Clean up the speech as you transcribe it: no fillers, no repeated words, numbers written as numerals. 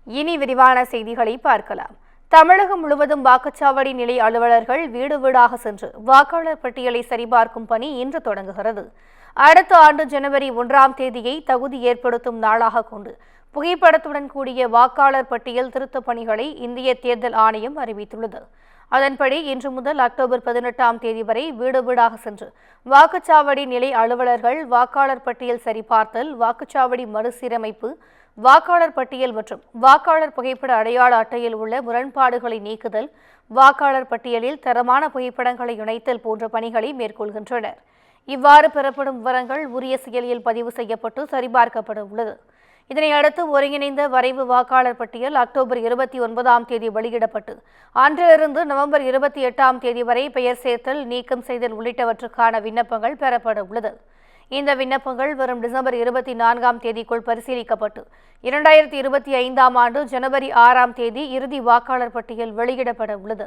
இனி விரிவான செய்திகளை பார்க்கலாம். தமிழகம் முழுவதும் வாக்குச்சாவடி நிலை அலுவலர்கள் வீடு வீடாக சென்று வாக்காளர் பட்டியலை சரிபார்க்கும் பணி இன்று தொடங்குகிறது. அடுத்த ஆண்டு ஜனவரி 1ஆம் தேதியை தகுதி ஏற்படுத்தும் நாளாக கொண்டு புகைப்படத்துடன் கூடிய வாக்காளர் பட்டியல் திருத்தப் பணிகளை இந்திய தேர்தல் ஆணையம் அறிவித்துள்ளது. அதன்படி இன்று முதல் அக்டோபர் 18ஆம் தேதி வரை வீடு வீடாக சென்று வாக்குச்சாவடி நிலை அலுவலர்கள் வாக்காளர் பட்டியல் சரிபார்த்தல், வாக்குச்சாவடி மறுசீரமைப்பு, வாக்காளர் பட்டியல் மற்றும் வாக்காளர் புகைப்பட அடையாள அட்டையில் உள்ள முரண்பாடுகளை நீக்குதல், வாக்காளர் பட்டியலில் தரமான புகைப்படங்களை இணைத்தல் போன்ற பணிகளை மேற்கொள்கின்றனர். இவ்வாறு பெறப்படும் விவரங்கள் உரிய செயலியில் பதிவு செய்யப்பட்டு சரிபார்க்கப்பட உள்ளது. இதனையடுத்து ஒருங்கிணைந்த வரைவு வாக்காளர் பட்டியல் அக்டோபர் 29ஆம் தேதி வெளியிடப்பட்டு அன்றிலிருந்து நவம்பர் 28ஆம் தேதி வரை பெயர் சேர்த்தல், நீக்கம் செய்தல் உள்ளிட்டவற்றுக்கான விண்ணப்பங்கள் பெறப்பட உள்ளது. இந்த விண்ணப்பங்கள் வரும் டிசம்பர் 24ஆம் தேதிக்குள் பரிசீலிக்கப்பட்டு 2025ஆம் ஆண்டு ஜனவரி 6ஆம் தேதி இறுதி வாக்காளர் பட்டியல் வெளியிடப்பட உள்ளது.